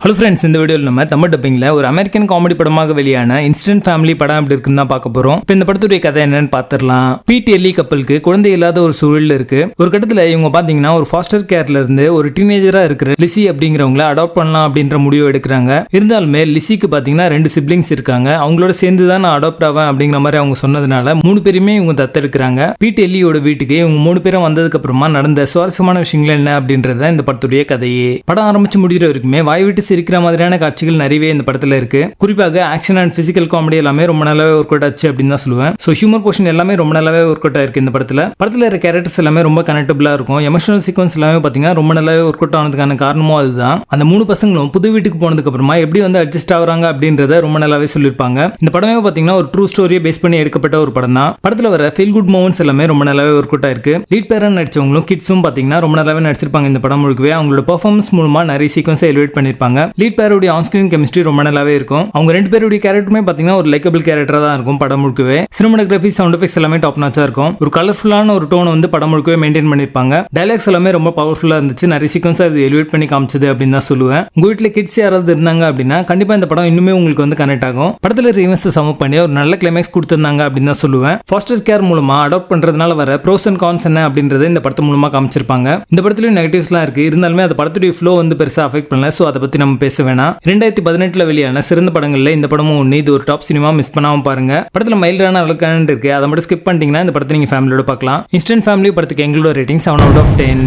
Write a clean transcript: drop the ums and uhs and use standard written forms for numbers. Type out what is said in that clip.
Hello friends, இந்த வீடியோவில் நம்ம தமிழ் டப்பிங்கில் ஒரு அமெரிக்கன் காமெடி படமாக வெளியான இன்ஸ்டன்ட் ஃபேமிலி படம் எப்படி இருக்குன்னு தான் பார்க்க போகிறோம். இப்போ இந்த படத்துடைய கதை என்னன்னு பார்த்துடலாம். பீட் எல்லி கப்பலுக்கு குழந்தை இல்லாத ஒரு சூழல் இருக்கு. ஒரு கட்டத்தில் இவங்க பார்த்தீங்கன்னா ஒரு ஃபாஸ்டர் கேர்ல இருந்து ஒரு டீனேஜராக இருக்கிற லிசி அப்படிங்கிறவங்கள அடாப்ட் பண்ணலாம் அப்படின்ற முடிவு எடுக்கிறாங்க. இருந்தாலுமே லிசிக்கு பார்த்தீங்கன்னா 2 சிப்ளிங்ஸ் இருக்காங்க. அவங்களோட சேர்ந்து தான் நான் அடாப்ட் ஆவேன் அப்படிங்கிற மாதிரி அவங்க சொன்னதுனால 3 பேருமே இவங்க தத்தெடுக்கிறாங்க. பீட் எல்லியோட வீட்டுக்கு இவங்க 3 பேரும் வந்ததுக்கு அப்புறமா நடந்த சுவாரஸ்யமான விஷயங்கள் என்ன அப்படின்றத இந்த படத்துடைய கதையே. படம் ஆரம்பிச்சு முடிகிற வரைக்குமே வாய் விட்டு சிரிக்கிற மாதிரியான காட்சிகள் நிறையவே இந்த படத்துல இருக்கு. குறிப்பாக ஆக்ஷன் அண்ட் பிசிக்கல் காமெடி எல்லாமே ரொம்ப நல்லாவே ஒர்க் அவுட் ஆச்சு அப்படின்னு தான் சொல்லுவேன். ஸோ ஹியூமர் போர்ஷன் எல்லாமே ரொம்ப நல்லாவே ஒர்க் அவுட் ஆயிருக்கு இந்த படத்துல. இருக்க கேரக்டர்ஸ் எல்லாமே ரொம்ப கனெக்டபிளா இருக்கும். எமோஷனல் சீக்வன்ஸ் எல்லாமே பாத்தீங்கன்னா ரொம்ப நல்லாவே ஒர்க் அவுட் ஆனதுக்கான காரணமும் அதுதான். அந்த 3 பசங்களும் புது வீட்டுக்கு போனதுக்கு அப்புறமா எப்படி வந்து அட்ஜஸ்ட் ஆகுறாங்க அப்படின்றத ரொம்ப நல்லாவே சொல்லியிருப்பாங்க. இந்த படமே பாத்தீங்கன்னா ஒரு ட்ரூ ஸ்டோரியை பேஸ் பண்ணி எடுக்கப்பட்ட ஒரு படம் தான். படத்துல வர ஃபீல் குட் மூமெண்ட்ஸ் எல்லாமே ரொம்ப நல்லாவே ஒர்க் அவுட் ஆயிருக்கு. லீட் பேரா நடிச்சவங்களும் கிட்ஸும் பாத்தீங்கன்னா ரொம்ப நல்லாவே நடிச்சிருப்பாங்க. இந்த படம் முழுக்கவே அவங்களோட பெர்ஃபார்மன்ஸ் மூலமா நிறைய சீக்வன்ஸை எலிவேட் பண்ணிருப்பாங்க. லீட் பேருடைய ஆன்ஸ்கிரீன் கெமிஸ்ட்ரி ரொம்ப நல்லாவே இருக்கும். அவங்க 2 பேருடைய கேரக்டருமே பாத்தீங்கன்னா ஒரு லைக்கபிள் கேரக்டரா தான் இருக்கும் படம் முழுக்கவே. சினிமாட்டோகிராஃபி, சவுண்ட் எஃபெக்ட்ஸ் எல்லாமே டாப் நாச்சா இருக்கும். ஒரு கலர்ஃபுல்லான ஒரு டோன் வந்து படம் முழுக்கவே மெயின்டைன் பண்ணிருப்பாங்க. டயலாக்ஸ் எல்லாமே ரொம்ப பவர்ஃபுல்லா இருந்துச்சு. நிறைய சீக்வன்ஸ் அது எலிவேட் பண்ணி காமிச்சது அப்படின்னு தான் சொல்லுவேன். உங்க வீட்டுல கிட்ஸ் யாராவது இருந்தாங்க அப்படின்னா கண்டிப்பா இந்த படம் இன்னுமே உங்களுக்கு வந்து கனெக்ட் ஆகும். படத்துல ரீவன்ஸ் சம பண்ணி ஒரு நல்ல கிளைமேக்ஸ் கொடுத்திருந்தாங்க அப்படின்னு தான் சொல்லுவேன். ஃபாஸ்டர் கேர் மூலமா அடாப்ட் பண்றதுனால வர ப்ரோஸ் அண்ட் கான்ஸ் என்ன அப்படின்றத இந்த படத்து மூலமா காமிச்சிருப்பாங்க. இந்த படத்துலயும் நெகட்டிவ்ஸ்லாம் இருக்கு. இருந்தாலுமே அந்த படத்துடைய ஃப்ளோ வந்து பெருசா அஃபெக்ட் பண்ணல. சோ அதை பத்தி நம்ம பேச வேணாம். 2018 வெளியான சிறந்த படங்கள்ல இந்த படமும் ஒன்று. இது ஒரு டாப் சினிமா, மிஸ் பண்ணாம பாருங்க. படத்துல மைல்டான அளவுக்கான இருக்கு. அதை மட்டும் ஸ்கிப் பண்ணிட்டீங்கன்னா இந்த படத்தை நீங்க ஃபேமிலியோட பார்க்கலாம். இன்ஸ்டன்ட் ஃபேமிலி படத்துக்கு எங்களோட ரேட்டிங் 7 out of 10.